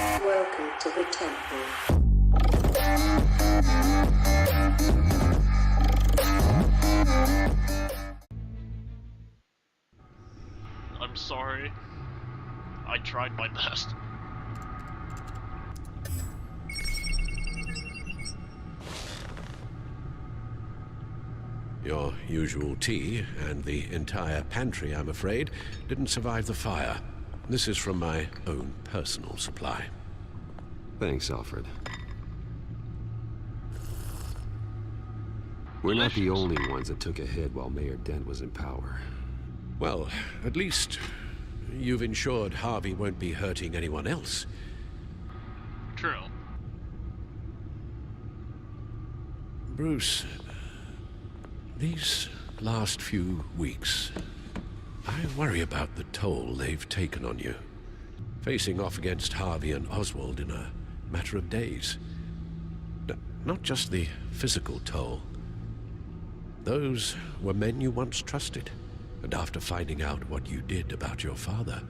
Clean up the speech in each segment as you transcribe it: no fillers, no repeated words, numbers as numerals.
Welcome to the temple. I'm sorry. I tried my best. Your usual tea and the entire pantry, I'm afraid, didn't survive the fire. This is from my own personal supply. Thanks, Alfred. We're not the only ones that took a hit while Mayor Dent was in power. Well, at least you've ensured Harvey won't be hurting anyone else. True. Bruce, these last few weeks, I worry about the toll they've taken on you. Facing off against Harvey and Oswald in a matter of days. Not just the physical toll. Those were men you once trusted. And after finding out what you did about your father,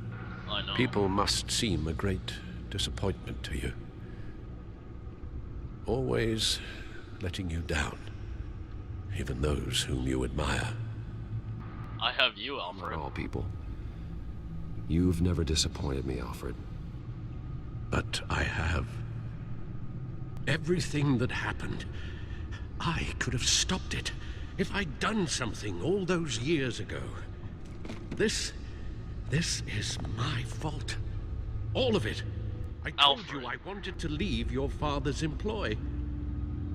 I know. People must seem a great disappointment to you. Always letting you down. Even those whom you admire. I have you, Alfred. Not all people. You've never disappointed me, Alfred. But I have. Everything that happened, I could have stopped it if I'd done something all those years ago. This is my fault. All of it. I told Alfred. you I wanted to leave your father's employ.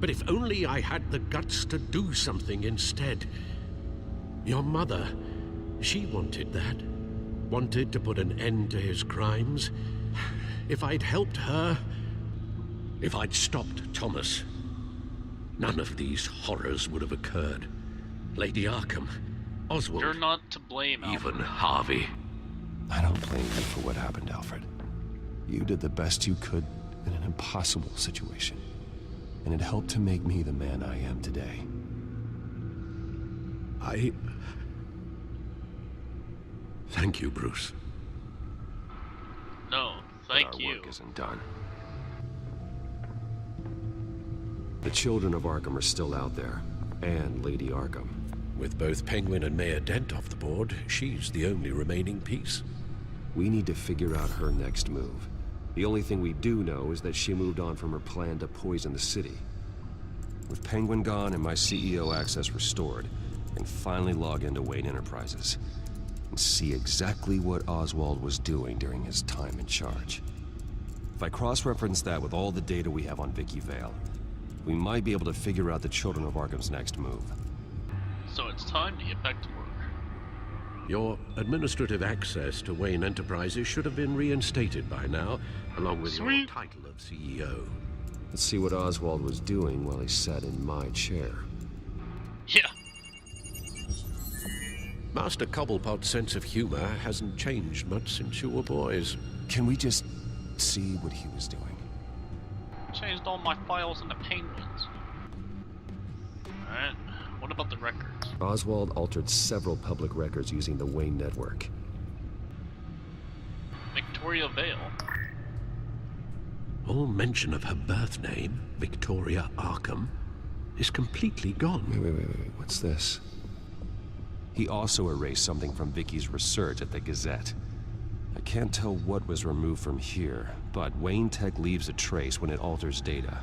But if only I had the guts to do something instead. Your mother, she wanted that. Wanted to put an end to his crimes. If I'd helped her, if I'd stopped Thomas, none of these horrors would have occurred. Lady Arkham, Oswald. You're not to blame, Alfred. Even Harvey. I don't blame you for what happened, Alfred. You did the best you could in an impossible situation. And it helped to make me the man I am today. Thank you, Bruce. No, thank Our you. work isn't done. The children of Arkham are still out there, and Lady Arkham. With both Penguin and Mayor Dent off the board, she's the only remaining piece. We need to figure out her next move. The only thing we do know is that she moved on from her plan to poison the city. With Penguin gone and my CEO access restored, I can finally log into Wayne Enterprises and see exactly what Oswald was doing during his time in charge. If I cross-reference that with all the data we have on Vicky Vale, we might be able to figure out the Children of Arkham's next move. So it's time to get back to work. Your administrative access to Wayne Enterprises should have been reinstated by now, along with your Sweet. title of CEO. Let's see what Oswald was doing while he sat in my chair. Yeah. Master Cobblepot's sense of humor hasn't changed much since you were boys. Can we just see what he was doing? Changed all my files into penguins. Alright, what about the records? Oswald altered several public records using the Wayne network. Victoria Vale. All mention of her birth name, Victoria Arkham, is completely gone. Wait, what's this? He also erased something from Vicky's research at the Gazette. I can't tell what was removed from here, but Wayne Tech leaves a trace when it alters data.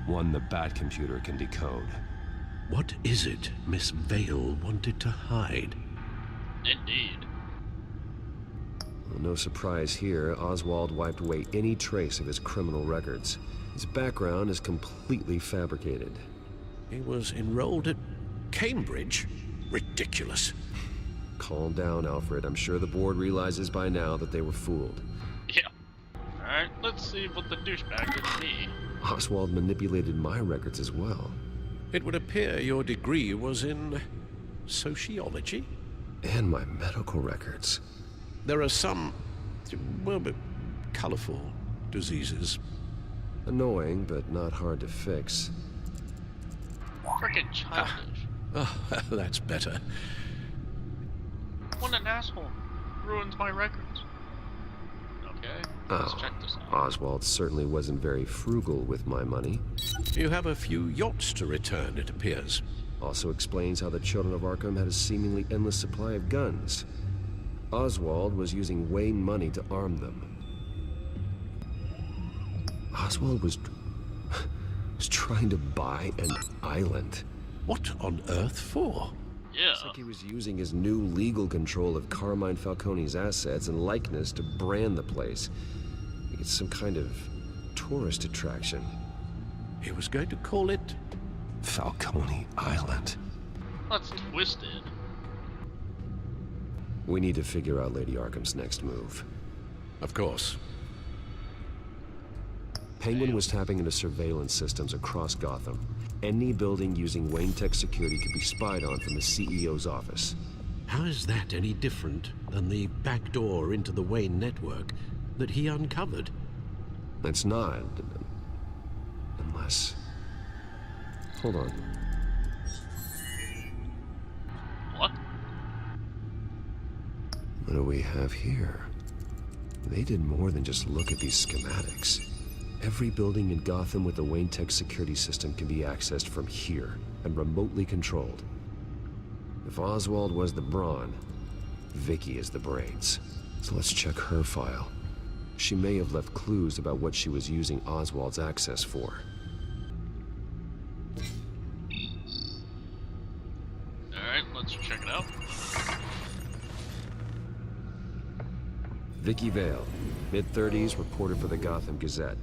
One the Bat computer can decode. What is it Miss Vale wanted to hide? Indeed. Well, no surprise here, Oswald wiped away any trace of his criminal records. His background is completely fabricated. He was enrolled at Cambridge? Ridiculous. Calm down, Alfred. I'm sure the board realizes by now that they were fooled. Yeah. Alright, let's see what the douchebag did to me. Oswald manipulated my records as well. It would appear your degree was in sociology? And my medical records. There are some, well, but colorful diseases. Annoying, but not hard to fix. Frickin' childish. Oh, that's better. What an asshole. Ruins my records. Okay, let's check this out. Oswald certainly wasn't very frugal with my money. You have a few yachts to return, it appears. Also explains how the Children of Arkham had a seemingly endless supply of guns. Oswald was using Wayne money to arm them. Oswald was trying to buy an island. What on earth for? Yeah. It's like he was using his new legal control of Carmine Falcone's assets and likeness to brand the place. It's some kind of tourist attraction. He was going to call it... Falcone Island. That's twisted. We need to figure out Lady Arkham's next move. Of course. Penguin was tapping into surveillance systems across Gotham. Any building using Wayne Tech security could be spied on from the CEO's office. How is that any different than the back door into the Wayne network that he uncovered? It's not. Unless... Hold on. What? What do we have here? They did more than just look at these schematics. Every building in Gotham with the Wayne Tech security system can be accessed from here and remotely controlled. If Oswald was the brawn, Vicky is the brains. So let's check her file. She may have left clues about what she was using Oswald's access for. Alright, let's check it out. Vicky Vale, mid-30s, reported for the Gotham Gazette.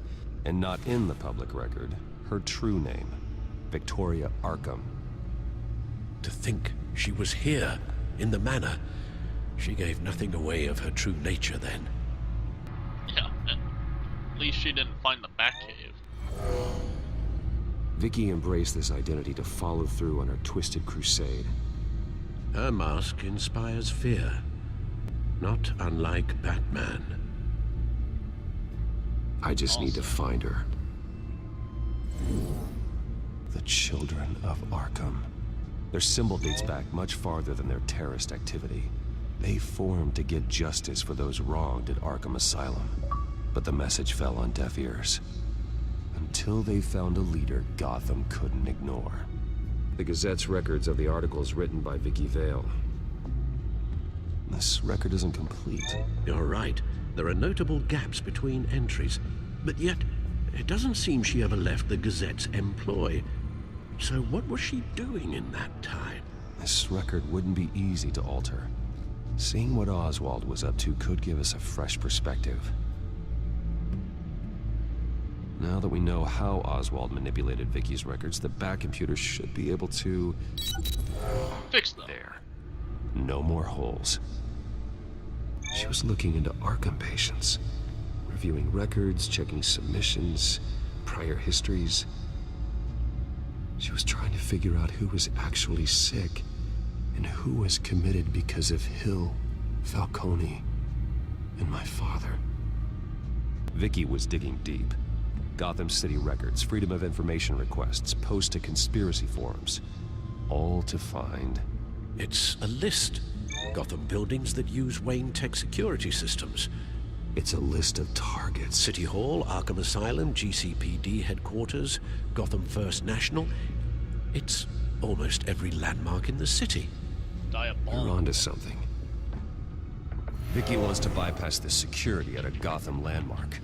And not in the public record, her true name, Victoria Arkham. To think she was here, in the manor. She gave nothing away of her true nature then. Yeah, at least she didn't find the Batcave. Vicky embraced this identity to follow through on her twisted crusade. Her mask inspires fear, not unlike Batman. I just need to find her. The Children of Arkham. Their symbol dates back much farther than their terrorist activity. They formed to get justice for those wronged at Arkham Asylum. But the message fell on deaf ears. Until they found a leader Gotham couldn't ignore. The Gazette's records of the articles written by Vicky Vale. This record isn't complete. You're right. There are notable gaps between entries, but yet it doesn't seem she ever left the Gazette's employ. So what was she doing in that time? This record wouldn't be easy to alter. Seeing what Oswald was up to could give us a fresh perspective. Now that we know how Oswald manipulated Vicky's records, the Bat computer should be able to... Fix them. There. No more holes. She was looking into Arkham patients, reviewing records, checking submissions, prior histories. She was trying to figure out who was actually sick and who was committed because of Hill, Falcone, and my father. Vicky was digging deep. Gotham City records, Freedom of Information requests, posts to conspiracy forums, all to find... It's a list. Gotham buildings that use Wayne Tech security systems. It's a list of targets. City Hall, Arkham Asylum, GCPD headquarters, Gotham First National. It's almost every landmark in the city. Diabolical. You're onto something. Vicky wants to bypass the security at a Gotham landmark.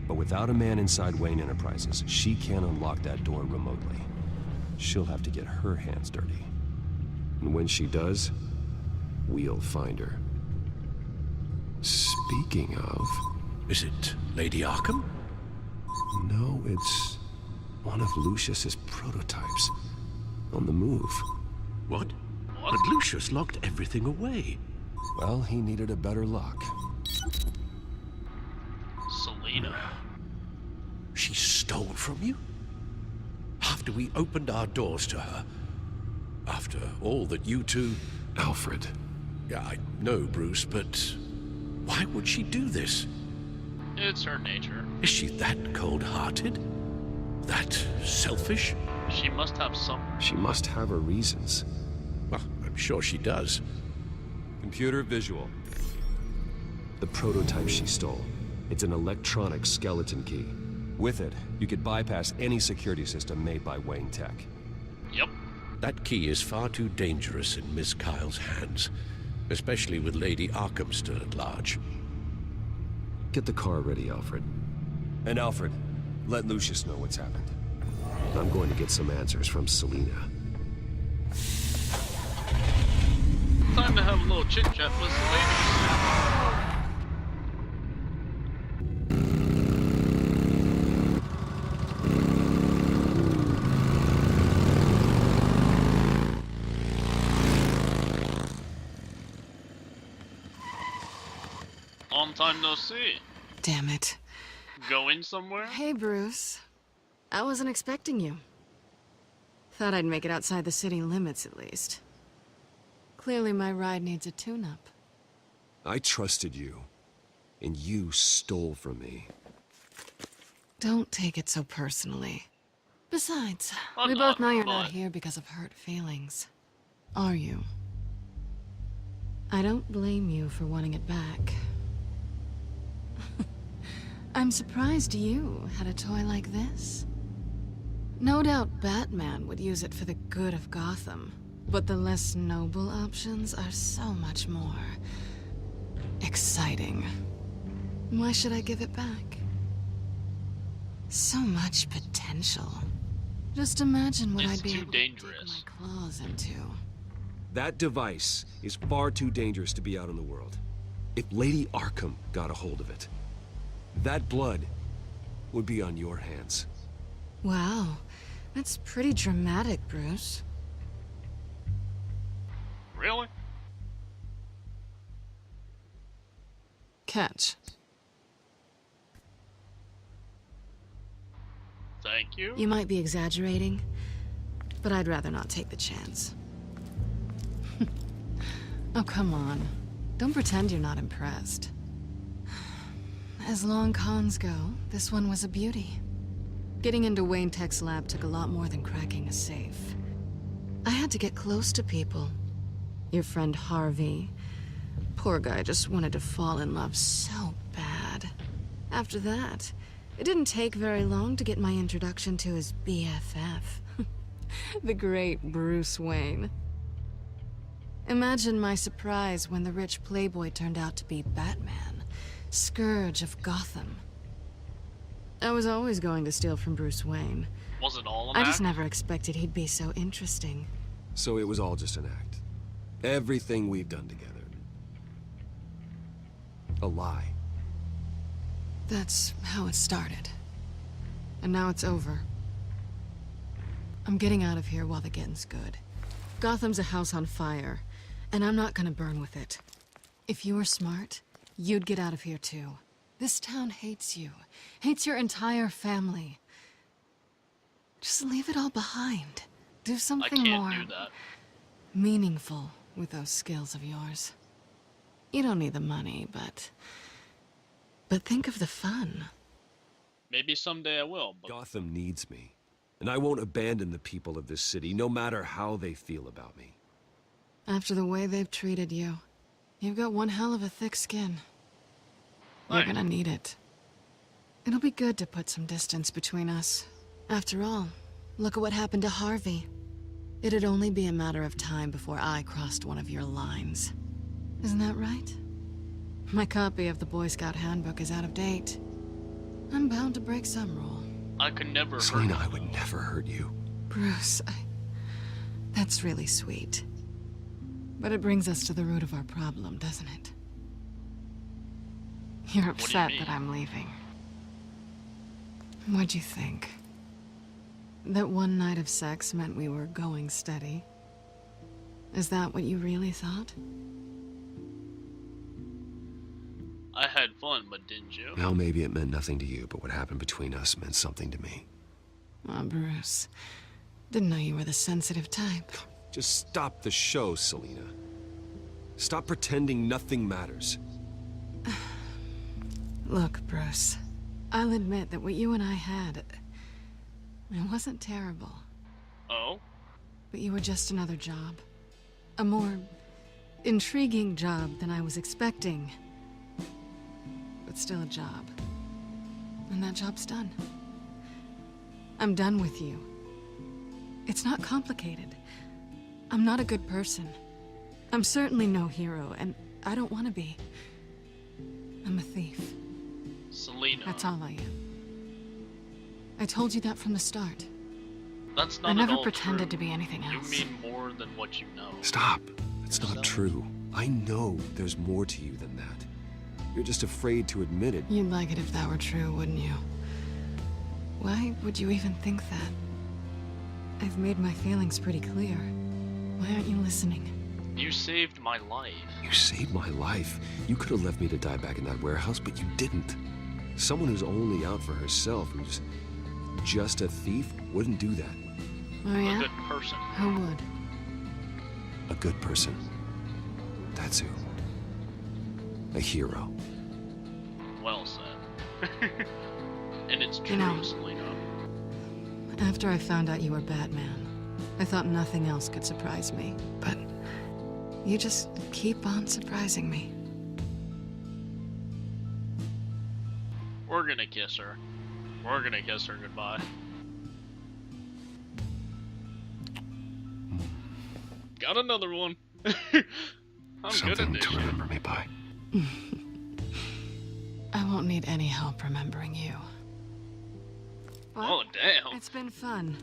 But without a man inside Wayne Enterprises, she can't unlock that door remotely. She'll have to get her hands dirty. And when she does, we'll find her. Speaking of... Is it Lady Arkham? No, it's one of Lucius's prototypes. On the move. What? What? But Lucius locked everything away. Well, he needed a better lock. Selena. She stole from you? After we opened our doors to her? After all that you two... Alfred. Yeah, I know, Bruce, but why would she do this? It's her nature. Is she that cold-hearted? That selfish? She must have some... She must have her reasons. Well, I'm sure she does. Computer visual. The prototype she stole. It's an electronic skeleton key. With it, you could bypass any security system made by Wayne Tech. Yep. That key is far too dangerous in Miss Kyle's hands, especially with Lady Arkham still at large. Get the car ready, Alfred. And Alfred, let Lucius know what's happened. I'm going to get some answers from Selina. Time to have a little chit-chat with the ladies. Long time no see. Damn it. Going somewhere? Hey, Bruce. I wasn't expecting you. Thought I'd make it outside the city limits, at least. Clearly my ride needs a tune-up. I trusted you, and you stole from me. Don't take it so personally. Besides, I'm we not, both know you're but- not here because of hurt feelings. Are you? I don't blame you for wanting it back. I'm surprised you had a toy like this. No doubt Batman would use it for the good of Gotham, but the less noble options are so much more exciting. Why should I give it back? So much potential. Just imagine what It's I'd be too able dangerous. to dig my claws into. That device is far too dangerous to be out in the world. If Lady Arkham got a hold of it, that blood would be on your hands. Wow, that's pretty dramatic, Bruce. Really? Catch. Thank you. You might be exaggerating, but I'd rather not take the chance. Oh, come on. Don't pretend you're not impressed. As long cons go, this one was a beauty. Getting into Wayne Tech's lab took a lot more than cracking a safe. I had to get close to people. Your friend Harvey. Poor guy just wanted to fall in love so bad. After that, it didn't take very long to get my introduction to his BFF. The great Bruce Wayne. Imagine my surprise when the rich playboy turned out to be Batman, Scourge of Gotham. I was always going to steal from Bruce Wayne. Was it all an I just act? never expected he'd be so interesting. So it was all just an act. Everything we've done together. A lie. That's how it started. And now it's over. I'm getting out of here while the getting's good. Gotham's a house on fire, and I'm not gonna burn with it. If you were smart, you'd get out of here too. This town hates you. Hates your entire family. Just leave it all behind. Do I something can't more do that. meaningful with those skills of yours. You don't need the money, but think of the fun. Maybe someday I will, but Gotham needs me. And I won't abandon the people of this city, no matter how they feel about me. After the way they've treated you, you've got one hell of a thick skin. You're Thanks. gonna need it. It'll be good to put some distance between us. After all, look at what happened to Harvey. It'd only be a matter of time before I crossed one of your lines. Isn't that right? My copy of the Boy Scout Handbook is out of date. I'm bound to break some rule. I could never hurt Selina, you, I would though. never hurt you. Bruce, that's really sweet. But it brings us to the root of our problem, doesn't it? You're What do you upset mean? that I'm leaving. What'd you think? That one night of sex meant we were going steady? Is that what you really thought? I had fun, but didn't you? Well, maybe it meant nothing to you, but what happened between us meant something to me. Oh, Bruce. Didn't know you were the sensitive type. Just stop the show, Selina. Stop pretending nothing matters. Look, Bruce. I'll admit that what you and I had, it wasn't terrible. Oh? But you were just another job. A more intriguing job than I was expecting. but still a job. And that job's done. I'm done with you. It's not complicated. I'm not a good person. I'm certainly no hero, and I don't want to be. I'm a thief. Selina. That's all I am. I told you that from the start. That's not I never at all pretended true. to be anything else. You mean more than what you know. Stop. It's not true. I know there's more to you than that. You're just afraid to admit it. You'd like it if that were true, wouldn't you? Why would you even think that? I've made my feelings pretty clear. Why aren't you listening? You saved my life. You saved my life. You could have left me to die back in that warehouse, but you didn't. Someone who's only out for herself, who's just a thief, wouldn't do that. Oh A yeah? good person. Who would? A good person. That's who. A hero. Well said. And it's true, You know- Selina. After I found out you were Batman, I thought nothing else could surprise me. But you just keep on surprising me. We're gonna kiss her. We're gonna kiss her goodbye. Got another one. I'm good at Something this to shit. remember me by. I won't need any help remembering you. Oh, damn. It's been fun.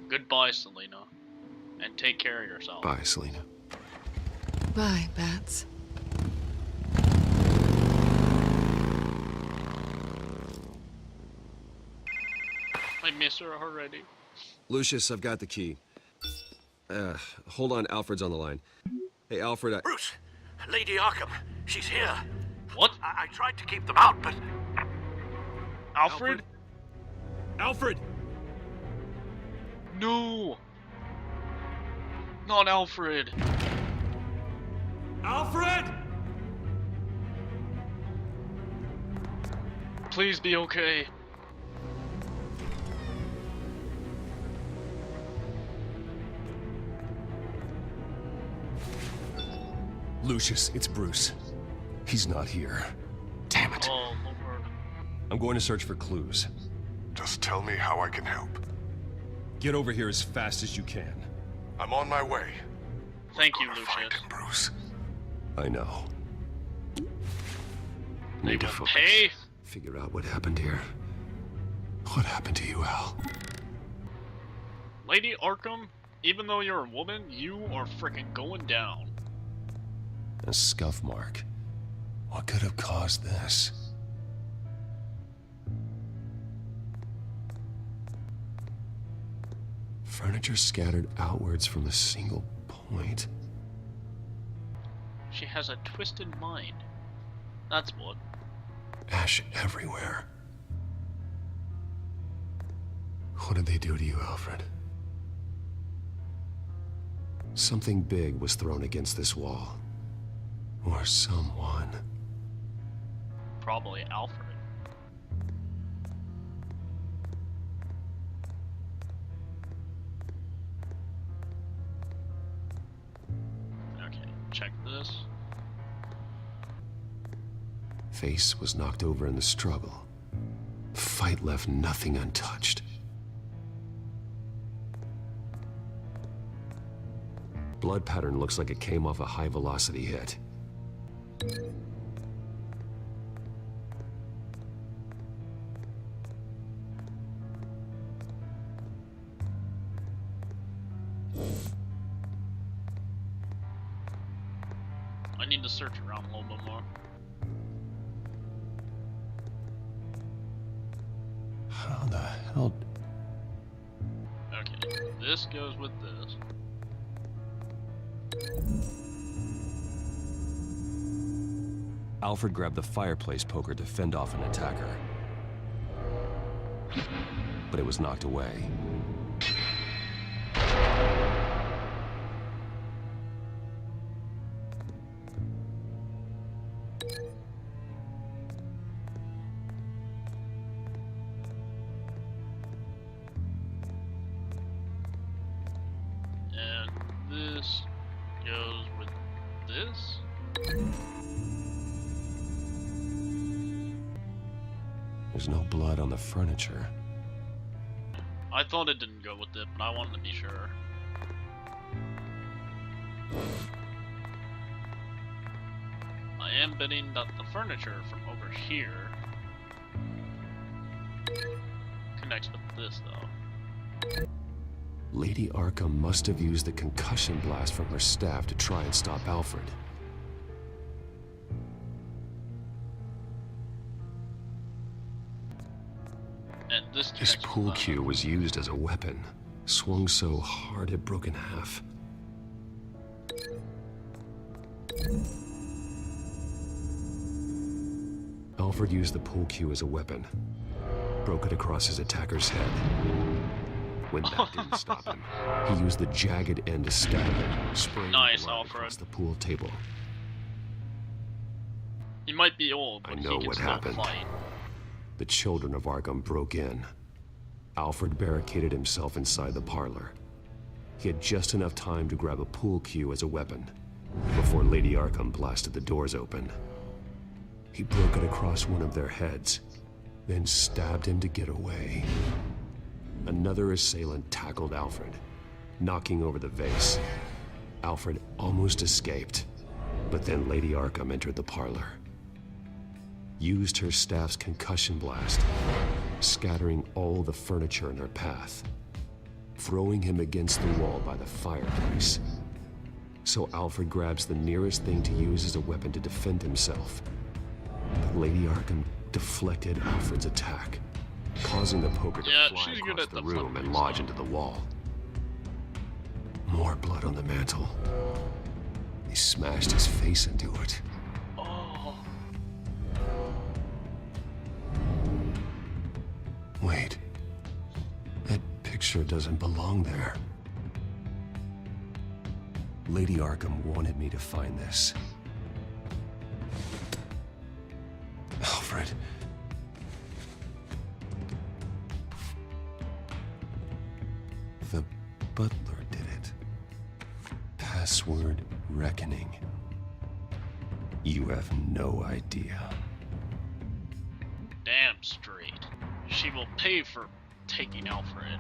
Goodbye, Selina. And take care of yourself. Bye, Selina. Bye, Bats. I miss her already. Lucius, I've got the key. Hold on, Alfred's on the line. Hey, Alfred, Bruce, Lady Arkham, she's here. What? I tried to keep them out, but Alfred? Alfred! No! Not Alfred. Alfred! Please be okay. Lucius, it's Bruce. He's not here. Damn it. Oh, Lord. I'm going to search for clues. Just tell me how I can help. Get over here as fast as you can. I'm on my way. Thank you, Gonna find Lucius. him, Bruce. I know. They Need to will focus. pay. Figure out what happened here. What happened to you, Al? Lady Arkham, even though you're a woman, you are freaking going down. A scuff mark. What could have caused this? Furniture scattered outwards from a single point. She has a twisted mind. That's what. Ash everywhere. What did they do to you, Alfred? Something big was thrown against this wall. Or someone. Probably Alfred. Okay, check this. Face was knocked over in the struggle. Fight left nothing untouched. Blood pattern looks like it came off a high-velocity hit. I need to search around a little bit more. How the hell? Okay, this goes with this. Alfred grabbed the fireplace poker to fend off an attacker. But it was knocked away. And is? There's no blood on the furniture. I thought it didn't go with it, but I wanted to be sure. I am betting that the furniture from over here connects with this, though. Lady Arkham must have used the concussion blast from her staff to try and stop Alfred. And this This connects pool with that. cue was used as a weapon, swung so hard it broke in half. Alfred used the pool cue as a weapon, broke it across his attacker's head. When that didn't stop him, he used the jagged end to stab him, spraying Nice, blood Alfred. across the pool table. He might be old, I but know he can what still happened. fight. The children of Arkham broke in. Alfred barricaded himself inside the parlor. He had just enough time to grab a pool cue as a weapon before Lady Arkham blasted the doors open. He broke it across one of their heads, then stabbed him to get away. Another assailant tackled Alfred, knocking over the vase. Alfred almost escaped, but then Lady Arkham entered the parlor, used her staff's concussion blast, scattering all the furniture in her path, throwing him against the wall by the fireplace. So Alfred grabs the nearest thing to use as a weapon to defend himself. But Lady Arkham deflected Alfred's attack, causing the poker to Yeah, fly she's good across at the room deflecting and lodge stuff. into the wall. More blood on the mantle. He smashed his face into it. Oh, Wait. That picture doesn't belong there. Lady Arkham wanted me to find this. Alfred. The butler did it. Password reckoning. You have no idea. damn straight. She will pay for taking Alfred.